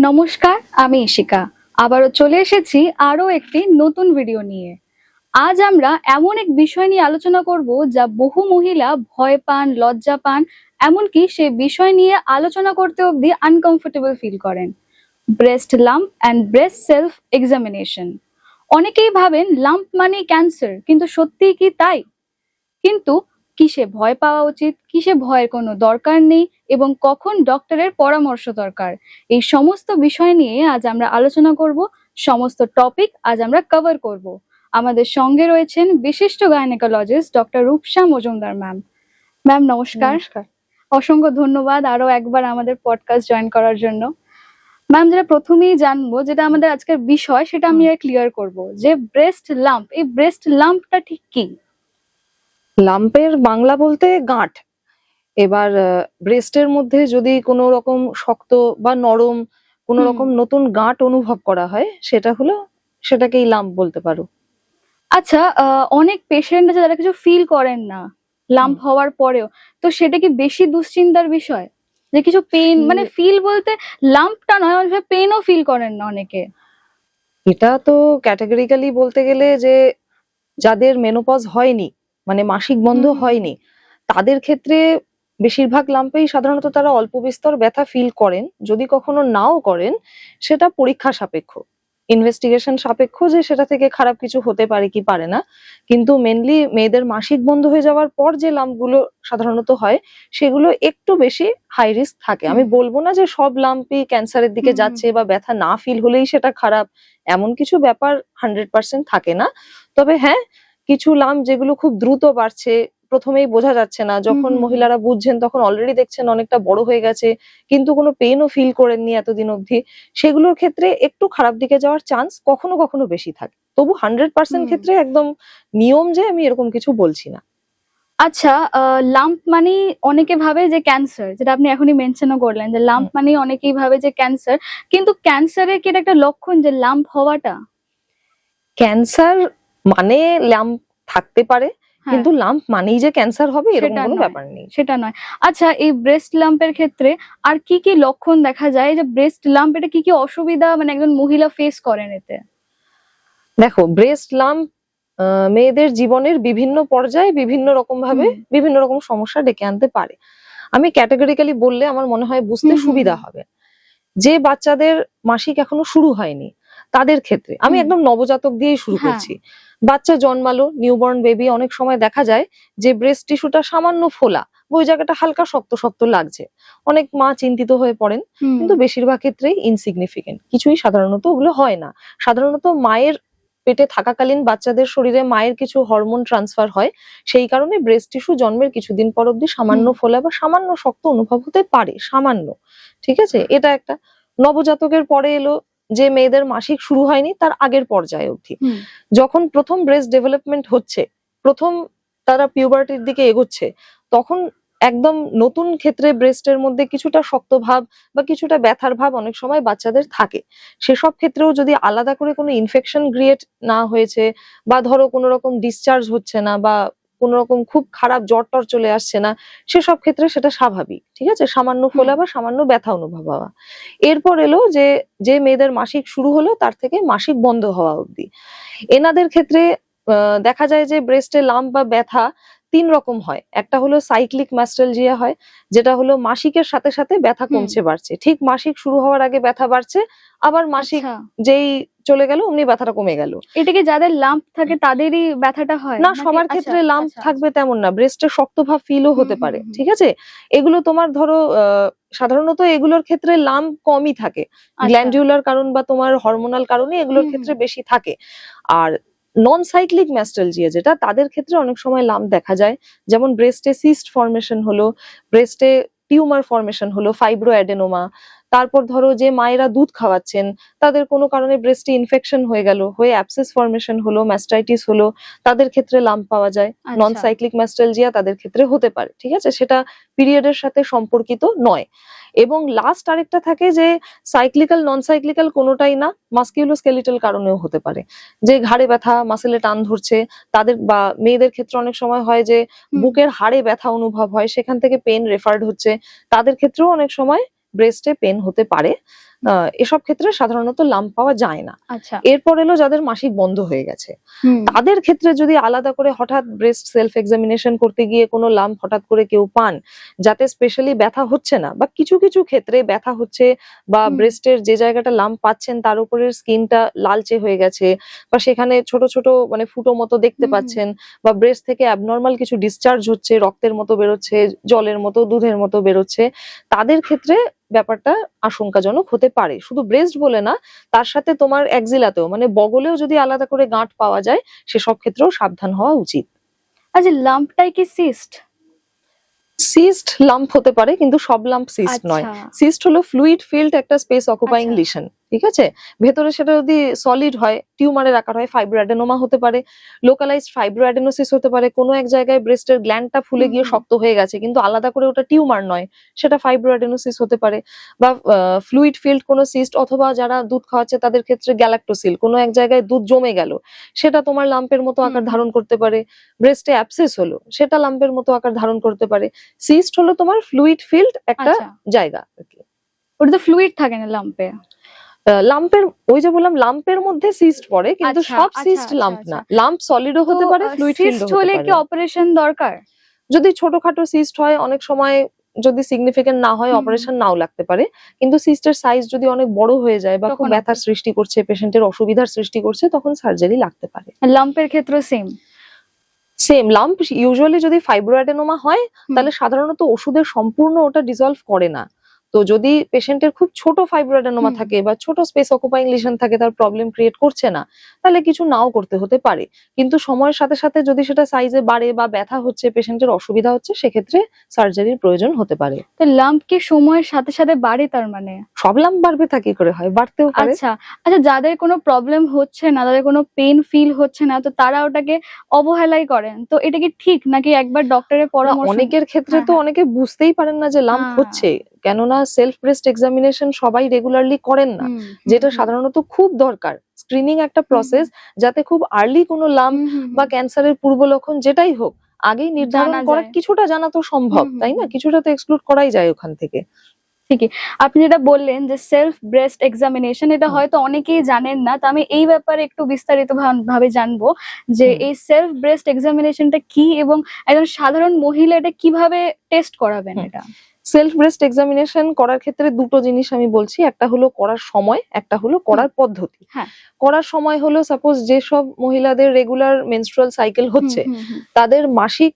নমস্কার, আমি ইশিকা। আবারও চলে এসেছি আরো একটি নতুন ভিডিও নিয়ে। আজ আমরা এমন এক বিষয় নিয়ে আলোচনা করব যা বহু মহিলা ভয় পান, লজ্জা পান, এমনকি সে বিষয় নিয়ে আলোচনা করতে অবধি আনকমফোর্টেবল ফিল করেন। Breast lump and breast self examination. অনেকেই ভাবেন লাম্প মানে ক্যান্সার, কিন্তু সত্যিই কি তাই? কিন্তু কিসে ভয় পাওয়া উচিত, কিসে ভয়ের কোনো দরকার নেই এবং কখন ডক্টরের পরামর্শ দরকার, এই সমস্ত বিষয় নিয়ে আজ আমরা আলোচনা করব। সমস্ত টপিক আজ আমরা কভার করব। আমাদের সঙ্গে রয়েছেন বিশিষ্ট gynaecologist doctor Rupsa Majumdar ma'am. Ma'am নমস্কার। অসংখ্য ধন্যবাদ আরো একবার আমাদের পডকাস্ট জয়েন করার জন্য। ম্যাম, যেটা প্রথমেই জানবো, যেটা আমাদের আজকের বিষয়, সেটা আমি ক্লিয়ার করব যে ব্রেস্ট লাম্প, এই ব্রেস্ট লাম্পটা ঠিক কি? লাম্পের বাংলা বলতে গাঁট। এবার ব্রেস্টের মধ্যে যদি কোনো রকম শক্ত বা নরম কোনো রকম নতুন গাঁট অনুভব করা হয়, সেটাকেই লাম্প বলতে পারো। আচ্ছা, অনেক পেশেন্ট আছে যারা কিছু ফিল করেন না লাম্প হওয়ার পরেও, তো সেটা কি বেশি দুশ্চিন্তার বিষয়? যে কিছু পেইন, মানে ফিল বলতে লাম্পটা নয়, অনেক পেইনও ফিল করেন না অনেকে। এটা তো ক্যাটাগরিক্যালি বলতে গেলে যে যাদের মেনোপজ হয়নি, মানে মাসিক বন্ধ হয়নি, তাদের ক্ষেত্রে বেশিরভাগ লাম্পেই সাধারণত তারা অল্প বিস্তর ব্যথা ফিল করেন। যদি কখনো নাও করেন, সেটা পরীক্ষা সাপেক্ষ, ইনভেস্টিগেশন সাপেক্ষ, যে সেটা থেকে খারাপ কিছু হতে পারে কি পারে না। কিন্তু মেনলি মেয়েদের মাসিক বন্ধ হয়ে যাওয়ার পর যে লাম্পগুলো সাধারণত হয়, সেগুলো একটু বেশি হাই রিস্ক থাকে। আমি বলবো না যে সব লাম্পই ক্যান্সারের দিকে যাচ্ছে বা ব্যথা না ফিল হলেই সেটা খারাপ, এমন কিছু ব্যাপার 100% থাকে না। তবে হ্যাঁ, কিছু লাম্প যেগুলো খুব দ্রুত বাড়ছে, প্রথমেই বোঝা যাচ্ছে না, যখন মহিলারা বুঝছেন তখন অলরেডি দেখছেন অনেকটা বড় হয়ে গেছে, কিন্তু কোনো পেইনও ফিল করেননি এতদিন অবধি, সেগুলোর ক্ষেত্রে একটু খারাপ দিকে যাওয়ার চান্স কখনো কখনো বেশি থাকে। তবু 100% ক্ষেত্রে একদম নিয়ম যে আমি এরকম কিছু বলছি না। আচ্ছা, লাম্প মানে অনেকে ভাবে যে ক্যান্সার, যেটা আপনি এখনই মেনশনও করলেন যে লাম্প মানে অনেকেই ভাবে যে ক্যান্সার, কিন্তু ক্যান্সারের কি এটা একটা লক্ষণ যে লাম্প হওয়াটা? ক্যান্সার মানে লাম্প থাকতে পারে, কিন্তু লাম্প মানেই যে ক্যান্সার হবে এরকম কোনো ব্যাপার নেই। সেটা নয়। আচ্ছা, এই ব্রেস্ট লাম্পের ক্ষেত্রে আর কি কি লক্ষণ দেখা যায়? যে ব্রেস্ট লাম্প, এটা কি কি অসুবিধা মানে একজন মহিলা ফেস করেন এতে? দেখো, ব্রেস্ট লাম্প মেয়েদের জীবনের বিভিন্ন পর্যায়ে বিভিন্ন রকম ভাবে বিভিন্ন রকম সমস্যা ডেকে আনতে পারে। আমি ক্যাটাগরিক্যালি বললে আমার মনে হয় বুঝতে সুবিধা হবে। যে বাচ্চাদের মাসিক এখনো শুরু হয়নি, তাদের ক্ষেত্রে আমি একদম নবজাতক দিয়েই শুরু করছি। বাচ্চা জন্মালো, নিউবর্ন বেবি, অনেক সময় দেখা যায় যে ব্রেস্ট টিস্যুটা সামান্য ফোলা, ওই জায়গাটা হালকা শক্ত শক্ত লাগছে। অনেক মা চিন্তিত হয়ে পড়েন, কিন্তু বেশিরভাগ ক্ষেত্রেই ইনসিগনিফিকেন্ট, কিছুই সাধারণত ওগুলো হয় না। সাধারণত মায়ের পেটে থাকাকালীন বাচ্চাদের শরীরে মায়ের কিছু হরমোন ট্রান্সফার হয়, সেই কারণে ব্রেস্ট টিস্যু জন্মের কিছুদিন পর অব্দি সামান্য ফোলা বা সামান্য শক্ত অনুভব হতে পারে, সামান্য। ঠিক আছে, এটা একটা। নবজাতকের পরে এলো যে মেয়েদের মাসিক শুরু হয়নি তার আগের পর্যায়ে অবধি, যখন প্রথম ব্রেস্ট ডেভেলপমেন্ট হচ্ছে, প্রথম তারা পিউবার্টির দিকে এগোচ্ছে, তখন একদম নতুন ক্ষেত্রে ব্রেস্টের মধ্যে কিছুটা শক্ত ভাব বা কিছুটা ব্যথার ভাব অনেক সময় বাচ্চাদের থাকে। সেসব ক্ষেত্রেও যদি আলাদা করে কোনো ইনফেকশন ক্রিয়েট না হয়েছে, বা ধরো কোনো রকম ডিসচার্জ হচ্ছে না, বা কোনো রকম খুব খারাপ জ্বর টর চলে আসছে না, সেসব ক্ষেত্রে সেটা স্বাভাবিক। ঠিক আছে, সামান্য ফোলা বা সামান্য ব্যথা অনুভব হওয়া। এরপর এলো যে মেয়েদের মাসিক শুরু হলো তার থেকে মাসিক বন্ধ হওয়া অবধি, এনাদের ক্ষেত্রে দেখা যায় যে ব্রেস্টে লাম্প বা ব্যথা 3 রকম হয়। একটা হলো সাইক্লিক ম্যাস্টালজিয়া হয়, যেটা হলো মাসিকের সাথে সাথে ব্যথা কমছে বাড়ছে, ঠিক মাসিক শুরু হওয়ার আগে ব্যথা বাড়ছে, আবার মাসিক যেই চলে গেল অমনি ব্যথাটা কমে গেল। এটা কি যাদের লাম্প থাকে তাদেরই ব্যথাটা হয় না, সবার ক্ষেত্রে লাম্প থাকবে তেমন না, ব্রেস্টে শক্ত ভাব ফিলও হতে পারে। ঠিক আছে, এগুলো তোমার ধরো সাধারণত এগুলোর ক্ষেত্রে লাম্প কমই থাকে, গ্ল্যান্ডুলার কারণ বা তোমার হরমোনাল কারণে এগুলোর ক্ষেত্রে বেশি থাকে। আর নন সাইক্লিক ম্যাস্টালজিয়া যেটা, তাদের ক্ষেত্রে অনেক সময় লাম্প দেখা যায়, যেমন ব্রেস্টে সিস্ট ফর্মেশন হলো, ব্রেস্টে টিউমার ফর্মেশন হলো, ফাইব্রো অ্যাডেনোমা। তারপর ধরো যে মায়েরা দুধ খাওয়াচ্ছেন, তাদের কোনো কারণে ব্রেস্টে ইনফেকশন হয়ে গেল, হয়ে অ্যাবসেস ফর্মেশন হলো, ম্যাস্টাইটিস হলো, তাদের ক্ষেত্রে লাম্প পাওয়া যায়। নন সাইক্লিক ম্যাস্টালজিয়া তাদের ক্ষেত্রে হতে পারে। ঠিক আছে, সেটা পিরিয়ডের সাথে সম্পর্কিত নয়। এবং লাস্ট আরেকটা থাকে যে সাইক্লিক্যাল নন সাইক্লিক্যাল কোনোটাই না, মাস্কিউলোস্কেলিটাল কারণেও হতে পারে, যে ঘাড়ে ব্যথা, মাসেলে টান ধরছে তাদের, বা মেয়েদের ক্ষেত্রে অনেক সময় হয় যে বুকের হাড়ে ব্যথা অনুভব হয়, সেখান থেকে পেন রেফার্ড হচ্ছে, তাদের ক্ষেত্রেও অনেক সময় ব্রেস্টে পেন হতে পারে। এসব ক্ষেত্রে সাধারণত লাম্প পাওয়া যায় না। আচ্ছা। এরপর এলো যাদের মাসিক বন্ধ হয়ে গেছে, হুম। তাদের ক্ষেত্রে যদি আলাদা করে হঠাৎ ব্রেস্ট সেলফ এক্সামিনেশন করতে গিয়ে কোনো লাম্প হঠাৎ করে কেউ পান, যাতে স্পেশালি ব্যথা হচ্ছে না বা কিছু কিছু ক্ষেত্রে ব্যথা হচ্ছে বা হুম। ব্রেস্টের যে জায়গাটা লাম্প পাচ্ছেন তার উপরের স্কিনটা লালচে হয়ে গেছে বা সেখানে ছোট ছোট মানে ফুটো মতো দেখতে হুম, হুম। পাচ্ছেন বা ব্রেস্ট থেকে অ্যাবনর্মাল কিছু ডিসচার্জ হচ্ছে, রক্তের মতো বেরোচ্ছে, জলের মতো, দুধের মতো বেরোচ্ছে, তাদের ক্ষেত্রে ব্যাপারটা আশঙ্কাজনক হতে পারে। শুধু ব্রেস্ট বলে না, তার সাথে তোমার অ্যাক্সিলাতেও মানে বগলেও যদি আলাদা করে গাঁট পাওয়া যায়, সেসব ক্ষেত্রেও সাবধান হওয়া উচিত। আচ্ছা, লাম্পটাই কি সিস্ট? সিস্ট লাম্প হতে পারে, কিন্তু সব লাম্প সিস্ট নয়। আচ্ছা। সিস্ট হলো ফ্লুইড ফিল্ড একটা স্পেস অকুপাইং আচ্ছা। লিশন, ঠিক আছে? ভেতরে সেটা যদি সলিড হয়, টিউমারের আকার হয়, ফাইব্রোঅ্যাডেনোমা হতে পারে, লোকালাইজড ফাইব্রোঅ্যাডেনোসিস হতে পারে, কোনো এক জায়গায় ব্রেস্টের গ্ল্যান্ডটা ফুলে হুম, গিয়ে হুম। শক্ত হয়ে গেছে কিন্তু আলাদা করে ওটা টিউমার নয়, সেটা ফাইব্রোঅ্যাডেনোসিস হতে পারে। বা ফ্লুইড ফিল্ড কোনো সিস্ট, অথবা যারা দুধ খাওয়াচ্ছে তাদের ক্ষেত্রে গ্যালাক্টোসিল, কোনো এক জায়গায় দুধ জমে গেল, সেটা তোমার লাম্পের মতো হুম, আকার হুম। ধারণ করতে পারে। ব্রেস্টে অ্যাবসেস হলো, সেটা লাম্পের মতো আকার ধারণ করতে পারে। সিস্ট হলো তোমার ফ্লুইড ফিল্ড একটা আচ্ছা। জায়গা আরকি। ওটা তো ফ্লুইড থাকে না লাম্পে? লাম্পের, ওই যে বললাম লাম্পের মধ্যে সিস্ট পড়ে, কিন্তু আচ্ছা, সব আচ্ছা, সিস্ট আচ্ছা, লাম্প আচ্ছা। না। লাম্প সলিডও তো হতে পারে, ফ্লুইড সিস্ট ফিল্ডও হতে হলে পারে। কি অপারেশন দরকার? যদি ছোটখাটো সিস্ট হয়, অনেক সময় যদি সিগনিফিকেন্ট না হয়, হুম, অপারেশন নাও লাগতে পারে। কিন্তু সিস্টের সাইজ যদি অনেক বড় হয়ে যায় বা খুব তখন ব্যথার সৃষ্টি করছে, পেশেন্টের অসুবিধার সৃষ্টি করছে, তখন সার্জারি লাগতে পারে। লাম্পের ক্ষেত্রেও সেম? সেম লাম্প ইউজুয়ালি যদি ফাইব্রোঅ্যাডেনোমা হয়, হুম। তাহলে সাধারণত ওষুধের সম্পূর্ণ ওটা ডিসলভ করে না। তো যদি পেশেন্টের খুব ছোট ফাইব্রোঅ্যাডেনোমা হুম। থাকে বা ছোট স্পেস অকুপাইং লিশন থাকে, তার প্রবলেম ক্রিয়েট করছে না, তাহলে কিছু নাও করতে হতে পারে। কিন্তু সময়ের সাথে সাথে যদি সেটা সাইজে বাড়ে বা ব্যথা হচ্ছে, পেশেন্টের অসুবিধা হচ্ছে, সেক্ষেত্রে সার্জারির প্রয়োজন হতে পারে। তো লাম্প কি সময়ের সাথে সাথে বাড়ে তার মানে? সব লাম্প বাড়বে তা কি করে হয়? বাড়তেও পারে। আচ্ছা। আচ্ছা, যাদের কোনো প্রবলেম হচ্ছে না, তাদের কোনো পেইন ফিল হচ্ছে না, তো তারা ওটাকে অবহেলাই করেন। তো এটা কি ঠিক নাকি একবার ডক্টরের না, পরামর্শ? অনেকের ক্ষেত্রে হ্যাঁ, তো হ্যাঁ। অনেকে বুঝতেই পারেন না যে লাম্প হ্যাঁ। হচ্ছে, কেননা সেলফ ব্রেস্ট এক্সামিনেশন সবাই রেগুলারলি করেন না, হুম, হুম, যেটা হুম। সাধারণত খুব দরকার। স্ক্রিনিং একটা হুম, প্রসেস, যাতে খুব আর্লি কোনো লাম্প হুম, হুম, বা হুম। ক্যান্সারের পূর্ব লক্ষণ যেটাই হোক, আগেই নির্ধারণ জানা করা। যায়। কিছুটা জানা তো সম্ভব, হুম, হুম, তাই না? হুম। কিছুটা তো এক্সক্লুড করাই যায় ওখান থেকে। ঠিকই। আপনি যেটা বললেন যে সেলফ ব্রেস্ট এক্সামিনেশন, এটা হুম, হয়তো অনেকেই জানেন না। তো আমি এই ব্যাপারে একটু বিস্তারিত ভাবে জানবো যে হুম। এই সেলফ ব্রেস্ট এক্সামিনেশনটা কি এবং একজন সাধারণ মহিলা এটা কিভাবে টেস্ট করাবেন হুম। এটা? সেলফ ব্রেস্ট এক্সামিনেশন করার ক্ষেত্রে দুটো জিনিস আমি বলছি, একটা হলো করার সময়, একটা হলো হুম। করার পদ্ধতি। হ্যাঁ। করার সময় হলো, সাপোজ যেসব মহিলাদের রেগুলার মেনস্ট্রুয়াল সাইকেল হুম, হচ্ছে, হুম, হুম। তাদের মাসিক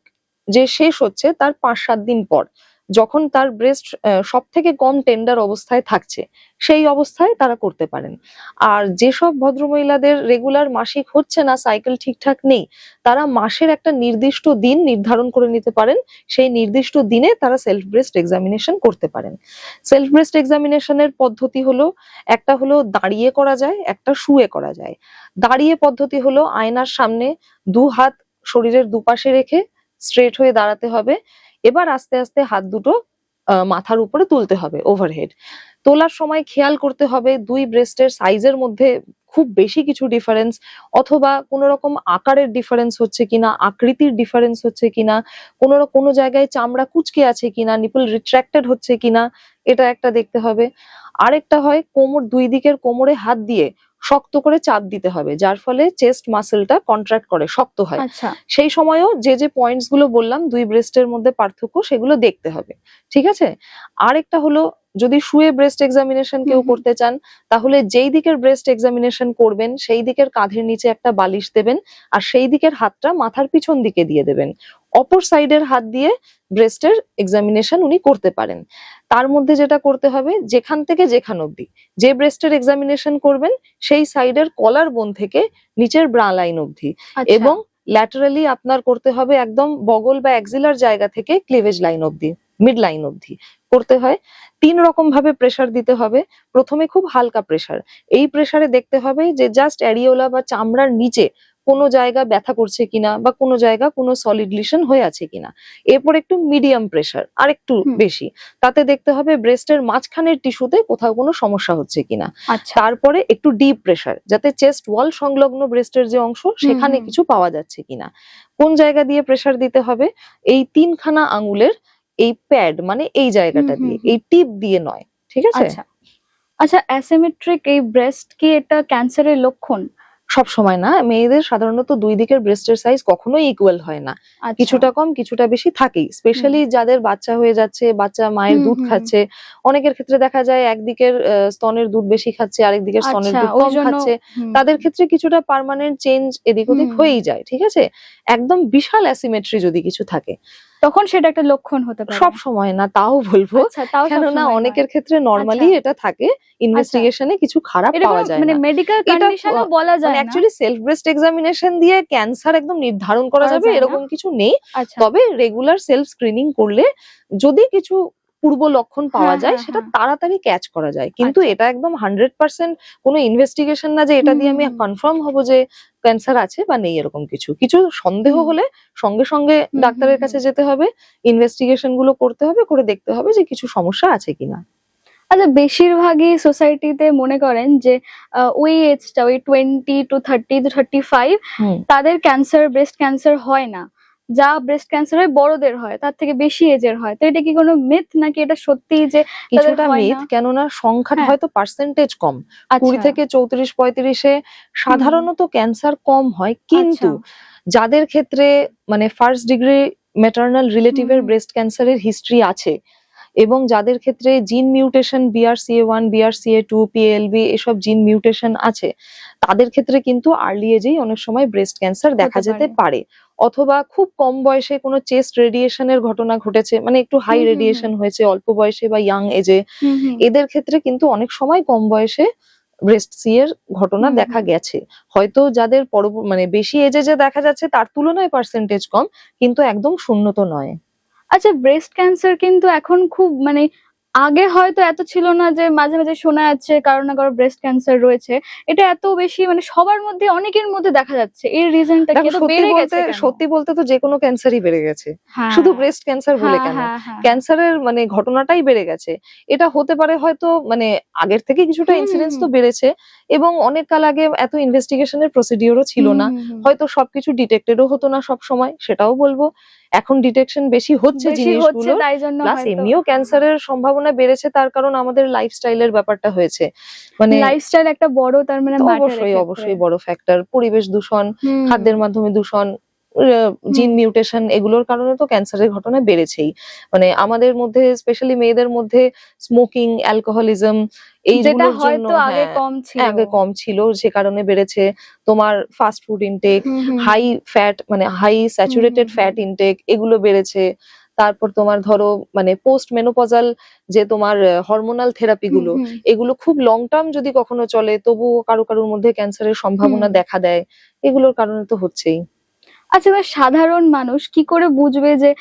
যে শেষ হচ্ছে তার ৫-৭ দিন পর, যখন তার ব্রেস্ট সব থেকে কম টেন্ডার অবস্থায় থাকছে, সেই অবস্থায় তারা করতে পারেন। আর যেসব ভদ্রমহিলাদের রেগুলার মাসিক হচ্ছে না, সাইকেল ঠিকঠাক নেই, তারা মাসের একটা নির্দিষ্ট দিন নির্ধারণ করে নিতে পারেন, সেই নির্দিষ্ট দিনে তারা সেলফ ব্রেস্ট এক্সামিনেশন করতে পারেন। সেলফ ব্রেস্ট এক্সামিনেশনের পদ্ধতি হলো, একটা হলো দাঁড়িয়ে করা যায়, একটা শুয়ে করা যায়। দাঁড়িয়ে পদ্ধতি হলো আয়নার সামনে দু হাত শরীরের দুপাশে রেখে স্ট্রেট হয়ে দাঁড়াতে হবে। এবার আস্তে আস্তে হাত দুটো মাথার উপরে তুলতে হবে, ওভারহেড। তোলার সময় খেয়াল করতে হবে দুই ব্রেস্টের সাইজের মধ্যে খুব বেশি কিছু ডিফারেন্স, অথবা কোনো রকম আকারের ডিফারেন্স হচ্ছে কিনা, আকৃতির ডিফারেন্স হচ্ছে কিনা, কোনো জায়গায় চামড়া কুঁচকে আছে কিনা, নিপল রিট্রাক্টেড হচ্ছে কিনা, এটা একটা দেখতে হবে। আরেকটা হয় কোমর, দুই দিকের কোমরে হাত দিয়ে শক্ত করে চাপ দিতে হবে, যার ফলে চেস্ট মাসেলটা কন্ট্রাক্ট করে, শক্ত হয়। আচ্ছা। সেই সময়ও যে যে পয়েন্টস গুলো বললাম দুই ব্রেস্টের মধ্যে পার্থক্য, সেগুলো দেখতে হবে, ঠিক আছে? আরেকটা হলো, যদি শুয়ে ব্রেস্ট এক্সামিনেশন হুম, কেউ হুম। করতে চান, তাহলে যেই দিকের ব্রেস্ট এক্সামিনেশন করবেন সেই দিকের কাঁধের নিচে একটা বালিশ দেবেন, আর সেই দিকের হাতটা মাথার পিছন দিকে দিয়ে দেবেন। অপর সাইডের হাত দিয়ে ব্রেস্টের এক্সামিনেশন উনি করতে পারেন। তার মধ্যে যেটা করতে হবে, যেখান থেকে যেখান অব্দি যে ব্রেস্টের এক্সামিনেশন করবেন, সেই সাইডের কলার বোন থেকে নিচের ব্রা লাইন অব্দি, আচ্ছা। এবং ল্যাটারালি আপনার করতে হবে একদম বগল বা অ্যাক্সিলার জায়গা থেকে ক্লিভেজ লাইন অব্দি, মিড লাইন অব্দি করতে হয়। ৩ রকম ভাবে প্রেসার দিতে হবে। প্রথমে খুব হালকা প্রেসার, এই প্রেসারে দেখতে হবে যে জাস্ট অ্যারিওলা বা চামড়ার নিচে কোনো জায়গা ব্যথা করছে কিনা বা কোনো জায়গা কোনো সলিড লিশন হয়ে আছে কিনা। এরপর একটু মিডিয়াম প্রেসার, আর একটু হুম। বেশি, তাতে দেখতে হবে ব্রেস্টের মাঝখানের টিস্যুতে কোথাও কোনো সমস্যা হচ্ছে কিনা। আচ্ছা। তারপরে একটু ডিপ প্রেসার, যাতে চেস্ট ওয়াল সংলগ্ন ব্রেস্টের যে অংশ, সেখানে হুম। কিছু পাওয়া যাচ্ছে কিনা। কোন জায়গা দিয়ে প্রেসার দিতে হবে? এই ৩খানা আঙুলের এই প্যাড, মানে এই হুম, জায়গাটা হুম, দিয়ে, হুম। এই টিপ দিয়ে নয়, ঠিক আছে? আচ্ছা। আচ্ছা, অ্যাসিমেট্রিক এই ব্রেস্ট কি এটা ক্যান্সারের লক্ষণ? সব সময় না, মেয়েদের সাধারণত দুই দিকের ব্রেস্টের সাইজ কখনোই ইকুয়াল হয় না, আচ্ছা। কিছুটা কম কিছুটা বেশি থাকেই। স্পেশালি যাদের বাচ্চা হয়ে যাচ্ছে, বাচ্চা মায়ের হুম, দুধ হুম। খাচ্ছে, অনেকের ক্ষেত্রে দেখা যায় একদিকের স্তনের দুধ বেশি খাচ্ছে, আরেক দিকের স্তনের আচ্ছা, দুধ ওই কম জন্য খাচ্ছে, হুম, তাদের ক্ষেত্রে কিছুটা পার্মানেন্ট চেঞ্জ এদিক ওদিক হুম। হয়েই যায়, ঠিক আছে। একদম বিশাল অ্যাসিমেট্রি যদি কিছু থাকে, তখন সেটা একটা লক্ষণ হতে পারে। সব সময় না তাও বলবো, আচ্ছা, তাও কেননা সবসময় নয়। অনেকের ক্ষেত্রে নর্মালি আচ্ছা, এটা থাকে, ইনভেস্টিগেশনে কিছু খারাপ এটা পাওয়া কোনো যায় মানে না। মেডিকেল এটা কন্ডিশনও বলা মানে যায় না। অ্যাকচুয়ালি সেলফ ব্রেস্ট এক্সামিনেশন দিয়ে ক্যান্সার একদম নির্ধারণ করা করা যাবে যায় না? এরকম কিছু নেই। আচ্ছা। তবে রেগুলার সেলফ স্ক্রিনিং করলে যদি কিছু পূর্ব লক্ষণ পাওয়া হ্যাঁ, যায় হ্যাঁ, সেটা হ্যাঁ। তাড়াতাড়ি ক্যাচ করা যায়, কিন্তু আচ্ছা। এটা একদম 100% কোনো ইনভেস্টিগেশন না যে এটা হুম, দিয়ে হুম, আমি হুম। কনফার্ম হব যে ক্যান্সার আছে বা নেই। এরকম কিছু কিছু সন্দেহ হুম, হলে সঙ্গে সঙ্গে হুম, হুম, ডাক্তারের কাছে হুম। যেতে হবে, ইনভেস্টিগেশন গুলো করতে হবে, করে দেখতে হবে যে কিছু সমস্যা আছে কিনা। আচ্ছা, বেশিরভাগই সোসাইটিতে মনে করেন যে ওই এজটা ওই 20 টু 30 টু 35 হুম। তাদের ক্যান্সার, ব্রেস্ট ক্যান্সার হয় না। যা ব্রেস্ট ক্যান্সার হয় বড়দের হয়, তার থেকে বেশি এজের হয়। তো এটা কি কোনো মিথ নাকি এটা সত্যিই যে তাদের কিছুটা হয় মিথ, না? কেননা সংখ্যাটা হ্যাঁ, হয়তো পার্সেন্টেজ কম, 20 আচ্ছা। থেকে 34-35-এ হুম, সাধারণত ক্যান্সার কম হয়, আচ্ছা। কিন্তু যাদের ক্ষেত্রে মানে ফার্স্ট ডিগ্রি ম্যাটার্নাল হুম, রিলেটিভের হুম। ব্রেস্ট ক্যান্সারের হিস্ট্রি আছে, এবং যাদের ক্ষেত্রে জিন মিউটেশন BRCA1 BRCA2 PLB এসব জিন মিউটেশন আছে, তাদের ক্ষেত্রে কিন্তু আর্লি এজেই অনেক সময় ব্রেস্ট ক্যান্সার দেখা হতে যেতে পারে। পারে। অথবা খুব কম বয়সে কোনো চেস্ট রেডিয়েশনের ঘটনা ঘটেছে, মানে একটু হাই হুম, হুম, হুম। রেডিয়েশন হয়েছে অল্প বয়সে বা ইয়াং এজে, হুম, হুম। এদের ক্ষেত্রে কিন্তু অনেক সময় কম বয়সে ব্রেস্ট সি এর ঘটনা হুম, দেখা হুম। গেছে। হয়তো যাদের মানে বেশি এজে যে দেখা যাচ্ছে তার তুলনায় পার্সেন্টেজ কম, কিন্তু একদম শূন্য তো নয়। আচ্ছা, ব্রেস্ট ক্যান্সার কিন্তু এখন খুব মানে আগে হয়তো এত ছিল না, যে মাঝে মাঝে শোনা যাচ্ছে কারো না কারো ব্রেস্ট ক্যান্সার রয়েছে। এটা এত বেশি মানে সবার মধ্যে, অনেকের মধ্যে দেখা যাচ্ছে। এর রিজনটা কি? দেখো, এত বেড়ে গেছে কেন? সত্যি বলতে তো যে কোনো ক্যান্সারই বেড়ে গেছে, হ্যাঁ, শুধু ব্রেস্ট ক্যান্সার বলে হ্যাঁ, কেন, হ্যাঁ, হ্যাঁ, হ্যাঁ। ক্যান্সারের মানে ঘটনাটাই বেড়ে গেছে। এটা হতে পারে হয়তো মানে আগের থেকে কিছুটা হুম, হুম, ইনসিডেন্স হুম। তো বেড়েছে, এবং অনেক কাল আগে এত ইনভেস্টিগেশনের প্রসিডিওরও ছিল হুম, না, হুম, হুম। হয়তো সবকিছু ডিটেক্টেডও হতো না সব সময়, সেটাও বলবো। এখন ডিটেকশন বেশি হচ্ছে বেশি হচ্ছে জিনিসগুলোর, তাই জন্য প্লাস হয়তো। এমনিও ক্যান্সারের সম্ভাবনা বেড়েছে, তার কারণ আমাদের লাইফস্টাইলের ব্যাপারটা হয়েছে, মানে লাইফস্টাইল একটা বড় তার মানে তো ম্যাটার অবশ্যই এক্ষেত্রে। অবশ্যই বড় ফ্যাক্টর। পরিবেশ দূষণ, হুম, খাদ্যের মাধ্যমে দূষণ, জিন হুম। মিউটেশন, এগুলোর কারণে তো ক্যান্সারের ঘটনা বেড়েছেই। মানে আমাদের মধ্যে স্পেশালি মেয়েদের মধ্যে স্মোকিং, অ্যালকোহলিজম যেটা এইগুলোর জন্য, হয়তো আগে হ্যাঁ, কম ছিল। আগে কম ছিল, সে কারণে বেড়েছে। তোমার ফাস্ট ফুড ইনটেক, হুম, হুম, হাই হুম। ফ্যাট মানে হাই হুম, হুম, স্যাচুরেটেড হুম। ফ্যাট ইনটেক, এগুলো বেড়েছে। তারপর তোমার ধরো মানে পোস্ট মেনোপজাল যে তোমার হরমোনাল থেরাপি হুম, গুলো, হুম, এগুলো খুব লং টার্ম যদি কখনো চলে তবুও কারোর মধ্যে ক্যান্সারের হুম। সম্ভাবনা দেখা দেয়, এগুলোর কারণে তো হচ্ছেই। আচ্ছা, এবার সাধারণ মানুষ কি করে বুঝবে যে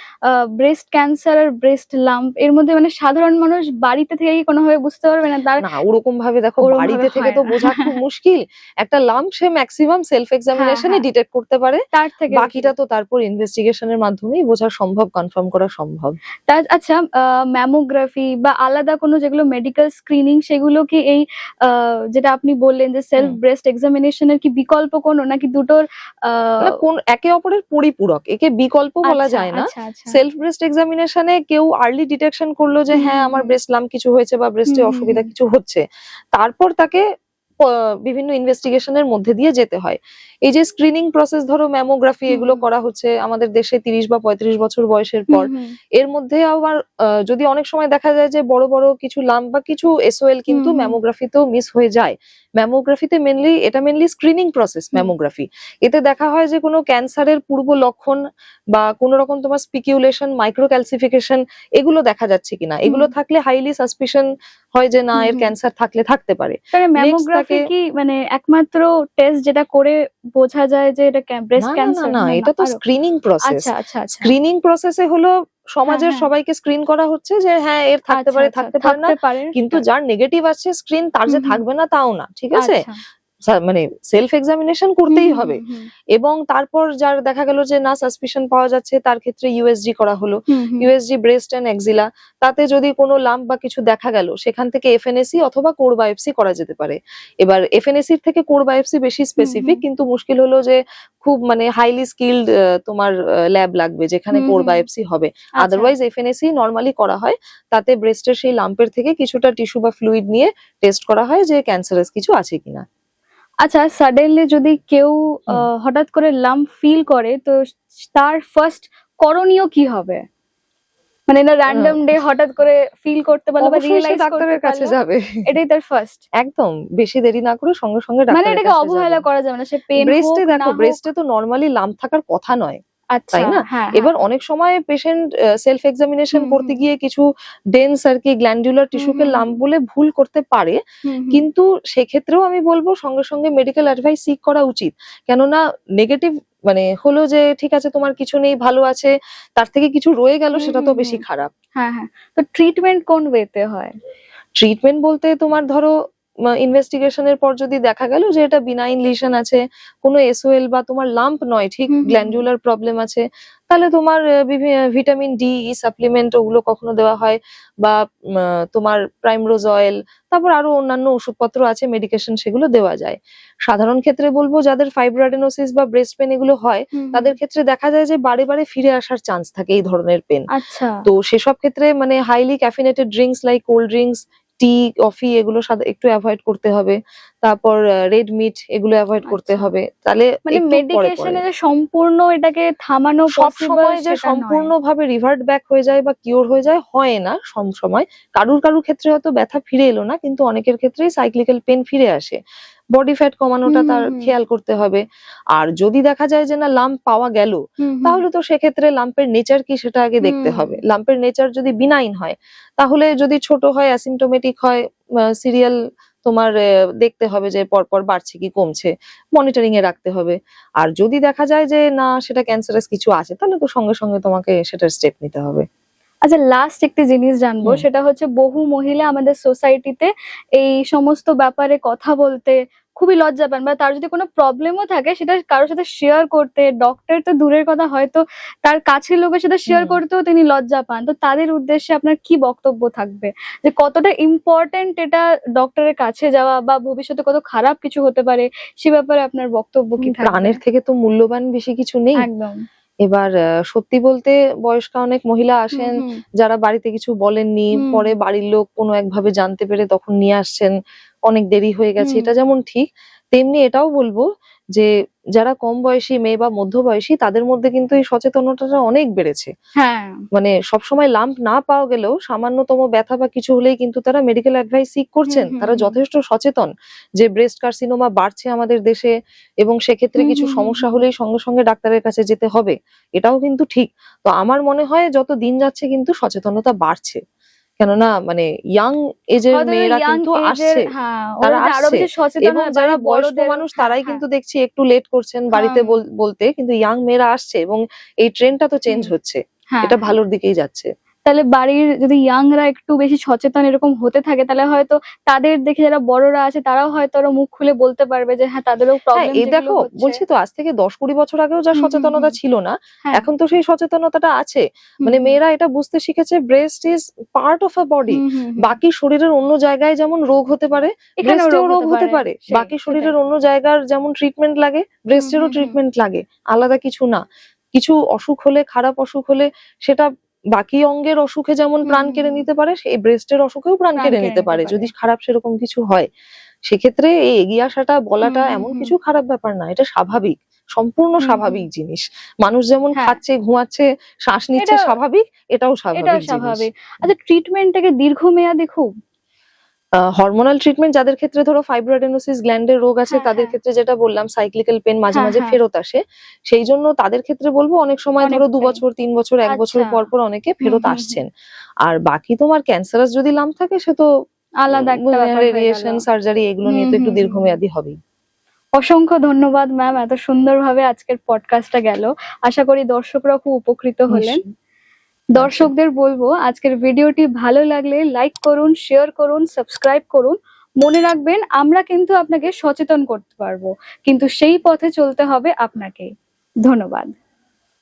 ব্রেস্ট ক্যান্সার আর ব্রেস্ট লাম্প এর মধ্যে, মানে সাধারণ মানুষ বাড়িতে থেকে কি কোনোভাবে বুঝতে পারবে না? তার না, ওরকম ভাবে দেখো ওরম ভাবে বাড়িতে থেকে হয় তো না। বোঝা খুব মুশকিল। একটা লাম্প সে ম্যাক্সিমাম সেলফ হ্যাঁ, এক্সামিনেশনে হ্যাঁ। ডিটেক্ট করতে পারে, তার থেকে বেশি বাকিটা তো তারপর ইনভেস্টিগেশনের মাধ্যমেই বোঝা সম্ভব, কনফার্ম করা সম্ভব। আচ্ছা, ম্যামোগ্রাফি বা আলাদা কোনো যেগুলো মেডিকেল স্ক্রিনিং, সেগুলো কি এই যেটা আপনি বললেন যে সেলফ হুম। ব্রেস্ট এক্সামিনেশন এর কি বিকল্প কোনো, নাকি দুটোর আ না, কোন একে অপরের পরিপূরক, একে বিকল্প বলা আচ্ছা, যায় না। আচ্ছা, আচ্ছা। সেলফ ব্রেস্ট এক্সামিনেশনে কেউ আর্লি ডিটেকশন করলো যে হুম, হ্যাঁ হুম, আমার হুম। ব্রেস্ট লাম্প কিছু হয়েছে বা ব্রেস্টে হুম, হুম, অসুবিধা হুম। কিছু হচ্ছে, তারপর তাকে বিভিন্ন ইনভেস্টিগেশনের মধ্যে দিয়ে যেতে হয়। এই যে স্ক্রিনিং প্রসেস, ধরো ম্যামোগ্রাফি, হুম, এগুলো হুম। করা হচ্ছে আমাদের দেশে 30 বা 35 বছর বয়সের হুম, পর। হুম। এর মধ্যে আবার যদি অনেক সময় দেখা যায় যে বড় বড় কিছু লাম্প বা কিছু SOL হুম, কিন্তু হুম। ম্যামোগ্রাফিতেও মিস হয়ে যায়। ম্যামোগ্রাফিতে এটা মেনলি স্ক্রিনিং প্রসেস হুম। ম্যামোগ্রাফি। এতে দেখা হয় যে কোনো ক্যান্সারের পূর্ব লক্ষণ বা কোনো রকম তোমার স্পিকিউলেশন, মাইক্রো ক্যালসিফিকেশন, এগুলো দেখা যাচ্ছে কিনা। হুম, এগুলো থাকলে হাইলি সাসপিশন হয় যে না, হুম, এর হুম। ক্যান্সার থাকতে পারে। তাহলে নেক্সট ম্যামোগ্রাফি তাকে, কি মানে একমাত্র টেস্ট যেটা করে বোঝা যায় যে এটা ব্রেস্ট না না না ক্যান্সার? না, না, না এটা তো আরো? Screening process. আচ্ছা, আচ্ছা, আচ্ছা। স্ক্রিনিং প্রসেসে হলো হ্যাঁ, সমাজের হ্যাঁ। সবাইকে স্ক্রিন করা হচ্ছে যে হ্যাঁ এর থাকতে আচ্ছা, পারে আচ্ছা। থাকতে পারে না, থাকতে পারে কিন্তু সেটা। যার নেগেটিভ আসছে স্ক্রিন, তার হুম, যে হুম। থাকবে না তাও না, ঠিক আছে। আচ্ছা। মানে সেলফ এক্সামিনেশন করতেই হবে। এবং তারপর যার দেখা গেল যে না সাসপিশন পাওয়া যাচ্ছে, তার ক্ষেত্রে ইউএসজি করা হলো। ইউএসজি ব্রেস্ট এন্ড এক্সিলা, তাতে যদি কোনো লাম্প বা কিছু দেখা গেল, সেখান থেকে এফএনএসি অথবা কোর বায়োপসি করা যেতে পারে। এবার এফএনএসি এর থেকে কোর বায়োপসি বেশি স্পেসিফিক, কিন্তু মুশকিল হলো যে খুব মানে হাইলি স্কিলড তোমার ল্যাব লাগবে যেখানে কোর বায়োপসি হবে। আদারওয়াইজ এফএনএসি নরমালি করা হয়, তাতে ব্রেস্টের সেই লাম্পের থেকে কিছুটা টিস্যু বা ফ্লুইড নিয়ে টেস্ট করা হয় যে ক্যান্সারাস কিছু আছে কিনা। আচ্ছা, সাডেনলি যদি কেউ হঠাৎ করে লাম্প ফিল করে, তো তার ফার্স্ট করণীয় কি হবে? মানে না র্যান্ডম ডে হঠাৎ করে ফিল করতে পারলো বা অবশ্যই সে রিয়েলাইজ করতে ডাক্তারের কাছে পারলো, যাবে। এটাই তার ফার্স্ট। একদম বেশি দেরি না করে সঙ্গে সঙ্গে মানে ডাক্তারের এটাকে কাছে অবহেলা যাবে। করা যাবে না, সে পেন হোক ব্রেস্টে না দেখো, হোক। ব্রেস্টে তো নরমালি লাম্প থাকার কথা নয়, আচ্ছা, তাই না? হ্যাঁ, এবার অনেক সময় পেশেন্ট সেলফ এক্সামিনেশন করতে গিয়ে কিছু ডেন্স আর কি গ্ল্যান্ডুলার টিস্যুকে লাম্প বলে ভুল করতে পারে, কিন্তু সেক্ষেত্রেও আমি বলবো সঙ্গে সঙ্গে মেডিকেল অ্যাডভাইস সিক করা উচিত। কেননা নেগেটিভ মানে হলো যে ঠিক আছে তোমার কিছু নেই, ভালো আছে, তার থেকে কিছু রয়ে গেল, সেটা তো বেশি খারাপ। হ্যাঁ হ্যাঁ, তো ট্রিটমেন্ট কোন ওয়েতে হয়? ট্রিটমেন্ট বলতে তোমার ধরো ইনভেস্টিগেশনের পর যদি দেখা গেল যে এটা বিনাইন লিশন আছে, কোনো এসওএল বা তোমার লাম্প নয়, ঠিক গ্ল্যান্ডুলার প্রবলেম আছে, তাহলে তোমার ভিটামিন ডি সাপ্লিমেন্ট ওগুলো কখনো দেওয়া হয়, বা তোমার প্রাইমরোজ অয়েল, তারপর আরো অন্যান্য ওষুধপত্র আছে, মেডিকেশন, সেগুলো দেওয়া যায়। সাধারণ ক্ষেত্রে বলবো যাদের ফাইব্রোঅ্যাডেনোসিস বা ব্রেস্ট পেন এগুলো হয়, তাদের ক্ষেত্রে দেখা যায় যে বারে বারে ফিরে আসার চান্স থাকে এই ধরনের পেন। আচ্ছা, তো সেসব ক্ষেত্রে মানে highly caffeinated drinks like cold drinks, tea, coffee এগুলো একটু অ্যাভয়েড করতে হবে। তারপর রেড মিট এগুলো অ্যাভয়েড করতে হবে। তাহলে মানে মেডিকেশনে যে সম্পূর্ণ এটাকে থামানো সব পসিবল সময় যে সেটা নয়। সম্পূর্ণভাবে রিভার্ট ব্যাক হয়ে যায় বা কিওর হয়ে যায় হয় না সব সময়। কারুর ক্ষেত্রে হয়তো ব্যথা ফিরে এলো না, কিন্তু অনেকের ক্ষেত্রেই সাইক্লিক্যাল পেন ফিরে আসে। বডি ফ্যাট কমানোটা তার খেয়াল করতে হবে। আর যদি দেখা যায় যে না লাম্প পাওয়া গেল, তাহলে তো সেক্ষেত্রে লাম্পের নেচার কি সেটা আগে দেখতে হবে। লাম্পের নেচার যদি বিনাইন হয়, তাহলে যদি ছোট হয়, অ্যাসিমটোমেটিক হয়, সিরিয়াল তোমার দেখতে হবে যে পরপর বাড়ছে কি কমছে, মনিটরিং এ রাখতে হবে। আর যদি দেখা যায় যে না সেটা ক্যান্সারাস কিছু আছে, তাহলে তো সঙ্গে সঙ্গে তোমাকে সেটার স্টেপ নিতে হবে। আচ্ছা, লাস্ট একটি জিনিস জানবো, সেটা হচ্ছে বহু মহিলা আমাদের সোসাইটিতে এই সমস্ত ব্যাপারে কথা বলতে খুবই লজ্জা পান, বা তার যদি কোনো প্রবলেমও থাকে সেটা কারোর সাথে শেয়ার করতে, ডক্টর তো দূরের কথা, হয়তো তার কাছের লোকের সাথে শেয়ার করতেও তিনি লজ্জা পান। তো তাদের উদ্দেশ্যে আপনার কি বক্তব্য থাকবে, যে কতটা ইম্পর্টেন্ট এটা ডক্টরের কাছে যাওয়া, বা ভবিষ্যতে কত খারাপ কিছু হতে পারে, সে ব্যাপারে আপনার বক্তব্য কি থাকবে? প্রাণের থেকে তো মূল্যবান বেশি কিছু নেই। একদম। এবার সত্যি বলতে বয়স্কা অনেক মহিলা আসেন যারা বাড়িতে কিছু বলেননি, পরে বাড়ির লোক কোনো একভাবে জানতে পেরে তখন নিয়ে আসছেন, অনেক দেরি হয়ে গেছে। এটা যেমন ঠিক, তেমনি এটাও বলবো যে যারা কম বয়সী মেয়ে বা মধ্যবয়সী, তাদের মধ্যে কিন্তু এই সচেতনতাটা অনেক বেড়েছে। হ্যাঁ, মানে সবসময় লাম্প না পাওয়া গেলেও সামান্যতম ব্যথা বা কিছু হলেই কিন্তু তারা মেডিকেল অ্যাডভাইস সিক করছেন। তারা যথেষ্ট সচেতন যে ব্রেস্ট কার্সিনোমা বাড়ছে আমাদের দেশে, এবং সেক্ষেত্রে কিছু সমস্যা হলেই সঙ্গে সঙ্গে ডাক্তারের কাছে যেতে হবে, এটাও কিন্তু ঠিক। তো আমার মনে হয় যত দিন যাচ্ছে কিন্তু সচেতনতা বাড়ছে, কেননা মানে ইয়াং এজের মেয়েরা কিন্তু আসছে, তারা আসছে, এবং যারা বয়স্ক মানুষ তারাই কিন্তু দেখছি একটু লেট করছেন বাড়িতে বলতে, কিন্তু ইয়াং মেয়েরা আসছে, এবং এই ট্রেন্ডটা তো চেঞ্জ হচ্ছে, এটা ভালোর দিকেই যাচ্ছে। তাহলে বাড়ির যদি ইয়াংরা একটু বেশি সচেতন এরকম হতে থাকে, তাহলে হয়তো তাদের দেখে যারা বড়রা আছে তারাও হয়তো আরো মুখ খুলে বলতে পারবে যে হ্যাঁ তাদেরও প্রবলেম। এই দেখো বলছি তো, আজ থেকে 10-20 বছর আগেও যা সচেতনতা ছিল না, এখন তো সেই সচেতনতাটা আছে। মানে মেয়েরা এটা বুঝতে শিখেছে breast is part of a body. বাকি শরীরের অন্য জায়গায় যেমন রোগ হতে পারে, ব্রেস্টেও রোগ হতে পারে। বাকি শরীরের অন্য জায়গার যেমন ট্রিটমেন্ট লাগে, ব্রেস্টেরও ট্রিটমেন্ট লাগে, আলাদা কিছু না। কিছু অসুখ হলে, খারাপ অসুখ হলে, সেটা বাকি অঙ্গের অসুখে যেমন প্রাণ কেড়ে নিতে পারে, সেই ব্রেস্টের অসুখেও প্রাণ কেড়ে নিতে পারে যদি খারাপ সেরকম কিছু হয়। সেক্ষেত্রে এই এগিয়ে আসাটা, বলাটা এমন কিছু খারাপ ব্যাপার না, এটা স্বাভাবিক, সম্পূর্ণ স্বাভাবিক জিনিস। মানুষ যেমন খাচ্ছে, ঘুমাচ্ছে, শ্বাস নিচ্ছে, স্বাভাবিক, এটাও স্বাভাবিক। আচ্ছা, ট্রিটমেন্টটাকে দীর্ঘমেয়াদী খুব হরমোনাল ট্রিটমেন্ট যাদের ক্ষেত্রে ধরো ফাইব্রোঅ্যাডেনোসিস গ্ল্যান্ডের রোগ আছে, তাদের ক্ষেত্রে যেটা বললাম সাইক্লিক্যাল পেন মাঝে মাঝে ফেরত আসে, সেই জন্য তাদের ক্ষেত্রে বলবো অনেক সময় ধরো 2 বছর 3 বছর 1 বছর পর পর অনেকে ফেরত আসছেন। আর বাকি তোমার ক্যান্সারাস যদি লাম্প থাকে, সে তো আলাদা একটা ব্যাপার, রেডিয়েশন, সার্জারি, এগুলো নিয়ে তো একটু দীর্ঘমেয়াদী হবেই। অসংখ্য ধন্যবাদ ম্যাম, এত সুন্দরভাবে আজকের পডকাস্টটা গেল। আশা করি দর্শকরা খুব উপকৃত হলেন। দর্শকদের বলবো আজকের ভিডিওটি ভালো লাগলে লাইক করুন, শেয়ার করুন, সাবস্ক্রাইব করুন। মনে রাখবেন, আমরা কিন্তু আপনাকে সচেতন করতে পারবো, কিন্তু সেই পথে চলতে হবে আপনাকে। ধন্যবাদ।